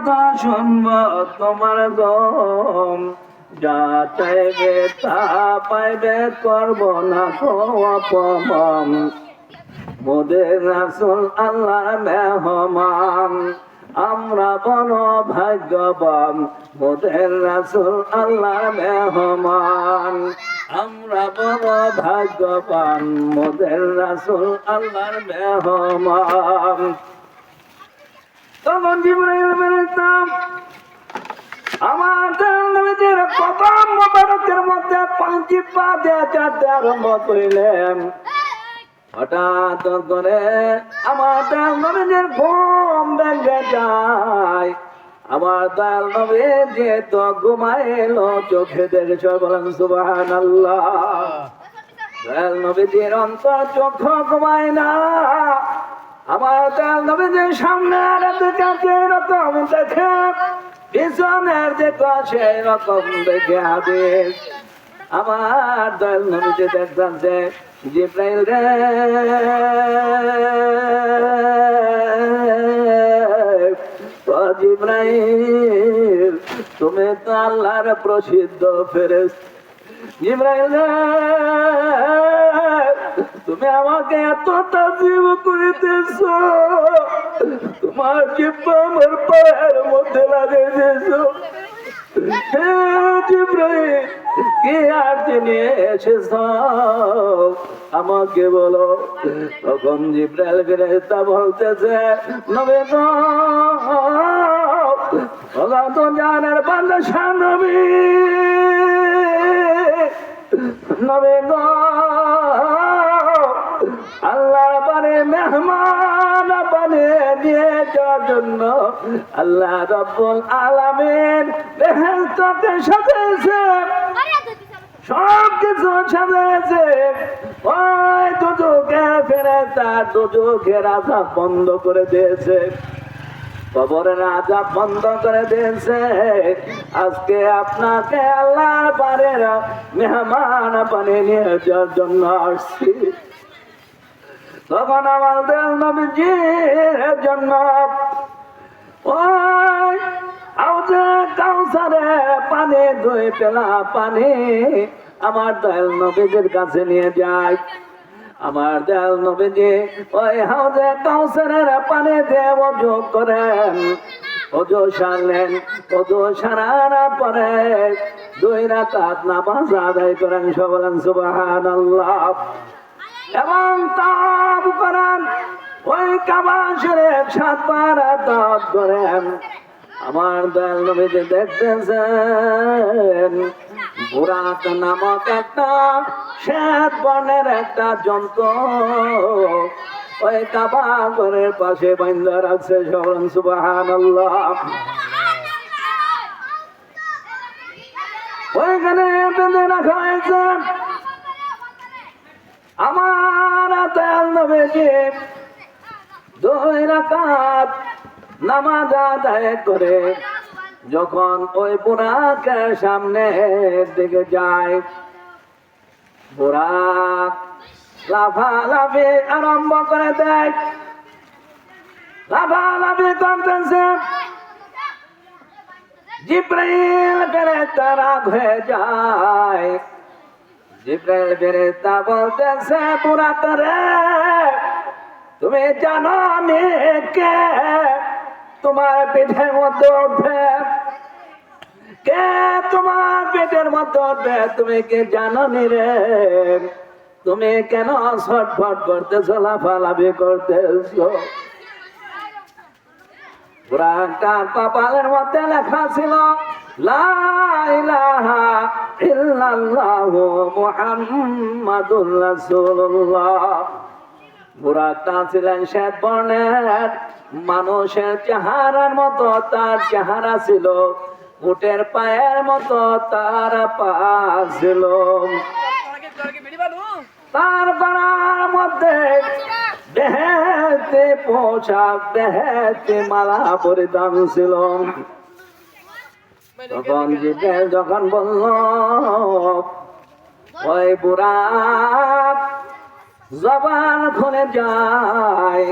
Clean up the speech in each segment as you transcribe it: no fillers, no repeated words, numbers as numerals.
কথা শুনব তোমার গম, যা চাইবে তা পাইবে, করব না তো অপমান। মোদের রাসূল আল্লাহ মেহমান, আমরা বড় ভাগ্যবান। মোদের রাসূল আল্লাহ মেহমান, আমরা বড় ভাগ্যবান। মোদের রাসূল আল্লাহর মেহমান। তখন জিবরাইল ফেরেশতা আমাদের নবীজির কদম মোবারকের মধ্যে পাঁচটি পা দিয়ে চারটে আরম্ভ করিলেন। হঠাৎ করে আমাদের নবীজির ঘুম ভেঙে যায়। আমার দয়াল নবী যেহেতু ঘুমাইল, চোখে দেখে বলেন সুবহানাল্লাহ। দয়াল নবীজির অন্তর চোখ ঘুমায় না। আমার দয়াল নবীজির সামনে যেরকম দেখে, পিছনের দিকে সেই রকম দেখে হাদিস। আমার দয়াল নবীজি দেখতেছে জিবরাইল রে, জিবরাইল তুমি তো আল্লাহর প্রসিদ্ধ ফেরেশতা। জিবরাইল রে, তুমি আমাকে এত তাজিম করিতেছ, তোমার জিহ্বা আমার পায়ের মধ্যে লাগিয়ে দিয়েছ। জিবরাইল কি আর নিয়ে এসেছ আমাকে বলো। তখন জিবরাইল ফেরেশতা বলতেছে, নবী গো, আল্লাহ তো জানের বান্দা শাহ নবী, নবী গো, আল্লাহ পারে মেহমান বানিয়ে নিয়ে যাওয়ার জন্য আল্লাহ রাব্বুল আলামিন বেহেশতকে সাজাইছে, সব কিছু সাজাইছে। ওই দুজকে ফেরেশতা দুজকের আযাব বন্ধ করে দিয়েছে, কবরের আযাব বন্ধ করে দিয়েছে। আজকে আপনাকে আল্লাহর বাড়ির মেহমান বানিয়ে নিয়ে যাওয়ার জন্য আসছি। তখন আমাদের নবীজির জন্য ওই হাউজে কাউসারে পানি, 2 পেলা পানি আমার দয়াল নবীজির কাছে নিয়ে যায়। আমার দয়াল নবীজি ওই হাউজে কাউসারের পানি দিয়ে ওযু করেন। ওযু সারলেন, ওযু সারার পরে 2 রাকাত নামাজ আদায় করেন। সবাই বলেন সুবহানাল্লাহ। এবং তাওয়াফ করেন, ওই কাবা শরীফ 7 বার তাওয়াফ করেন। আমার দয়াল নবীজি দেখতেছেন বুরাক নামক একটা শ্বেত বর্ণের একটা জন্তু ওই কাবা ঘরের পাশে বাঁধা রাখছে। সবাই সুবহানাল্লাহ। ওইখানে বেঁধে রাখা হয়েছে। আমার দয়াল নবীজি 2 রাকাত নামাজ আদায় করে যখন ওই বুরাকের সামনের দিকে যায়, বুরাক লাফালাফি আরম্ভ করে দেয়। লাফালাফি করতেছে, জিবরাইল ফেরেশতা রাগ হয়ে যায়। জিবরাইল ফেরেশতা বলতেছে, বুরাক রে, তুমি জানো আমি কে? তোমার পিঠের মধ্যে উঠবে, কে তোমার পেটের মধ্যে উঠবে তুমি কি জানো নি রে? তুমি কেন ছটফট করতেছো, লাফালাফি করতেছো? বুরাকটার কপালের মধ্যে লেখা ছিল লা ইলাহা ইল্লাল্লাহু মুহাম্মাদুর রাসূলুল্লাহ। বুরাকটা ছিলেন শ্বেত বর্ণের, মানুষের চেহারার মতো তার চেহারা ছিল, উটের পায়ের মতো তার পা ছিল, তার গলার মধ্যে বেহেশতি পোশাক, বেহেশতি মালা পরিধান ছিল। তখন জিবরাইল যখন বলল, ওই বুরাক জবান খুলে যায়,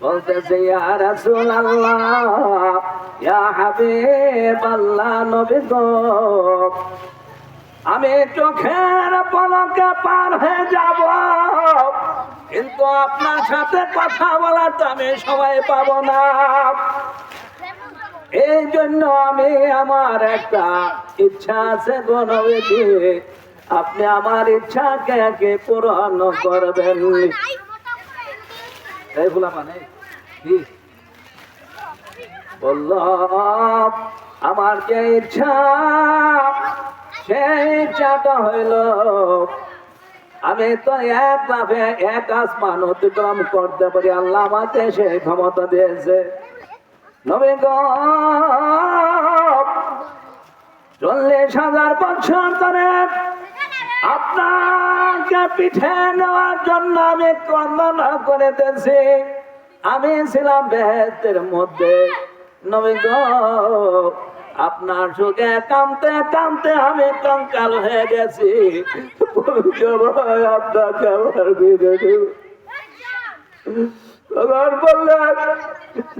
বলতেছে ইয়া রাসূলুল্লাহ ইয়া হাবিবাল্লাহ নবী গো আমি চোখের পলকে পার হয়ে যাব, কিন্তু আপনার সাথে কথা বলার তো আমি সময় পাবো না। এই জন্য আমি আমার একটা ইচ্ছা আছে গো নবীজি, আপনি আমার ইচ্ছাকে কে পূরণ করবেন। এই বলা মানে কি বলল, আমার যে ইচ্ছা সেই ইচ্ছাটা হইল আমি তো এক লাফে এক আসমান অতিক্রম করতে পারি, আল্লাহ আমাকে সেই ক্ষমতা দিয়েছে। নবী গো 40,000 বছর ধরে আপনাকে পিঠে নেওয়ার জন্য আমি কন্দনা করিতেছি। আমি ছিলাম বেহেশতের মধ্যে, নবী গো আপনার সুখে কামতে কামতে আমি কঙ্কাল হয়ে গেছি। আপনাকে আমার বিয়ে দেব। তখন বললেন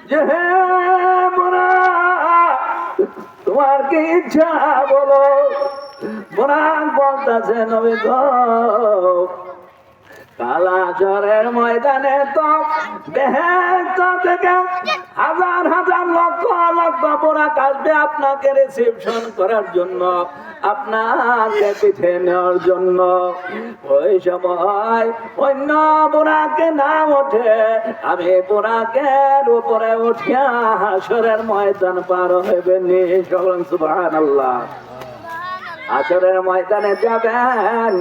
যে হে বুরাক, তোমার কি ইচ্ছা বলো। বুরাক বলতেছে নবী গো কালাচরের ময়দানে তো বেহেশত থেকে হাজার হাজার লক্ষ লক্ষ বুরাক আসবে আপনাকে রিসিপশন করার জন্য, আপনাকে পিঠে নেওয়ার জন্য। ওই সময় অন্য বুরাকে না ওঠে, আমি বুরাকের উপরে উঠিয়া হাসরের ময়দান পার হইবে নি। সুবহানাল্লাহ। হাসরের ময়দানে যাবেন,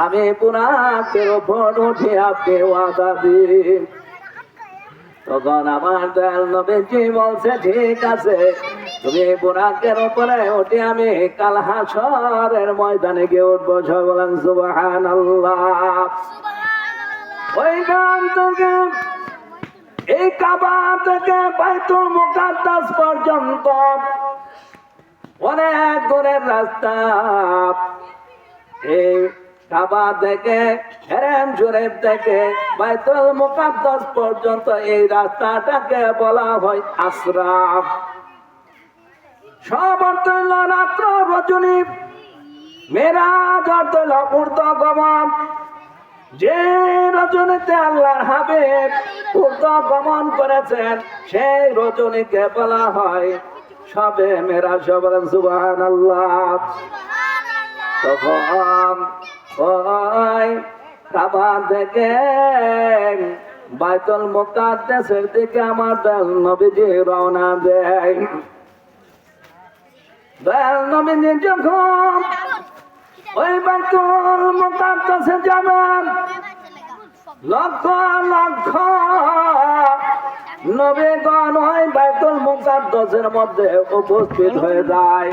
আমি বুরাকের উপর উঠে আপনি ওয়াদা দিন। তখন আমার দয়াল নবীজি বলছে ঠিক আছে, তুমি বুরাকের উপরে উঠে আমি কাল হাসরের ময়দানে গিয়ে উঠবো। সবাই বলেন সুবহানাল্লাহ। ওইখান থেকে এই কাবা থেকে বাইতুল মুকাদ্দাস পর্যন্ত অনেক দূরের রাস্তা। এই কাবা থেকে হেরেম শরীফ থেকে বাইতুল মুকাদ্দাস পর্যন্ত এই রাস্তাটাকে বলা হয় আশরাফ। সব অর্থ হইল রাত্র রজনী, মেরাজ অর্থ হইল ঊর্ধ্বগমন। যে রজনীতে আল্লাহর হাবিব ঊর্ধ্বগমন করেছেন সেই রজনীকে বলা হয় সবে মেরাজ। বলেন সুবহানাল্লাহ। তখন ওই কাবা থেকে বাইতুল মুকাদ্দাসের দিকে আমার দয়াল নবীজি রওনা দেয়। দয়াল নবীজি যখন ওই বাইতুল মুকাদ্দাসে যাবেন, লক্ষ লক্ষ নবীগণ ওই বাইতুল মুকাদ্দাসের মধ্যে উপস্থিত হয়ে যায়।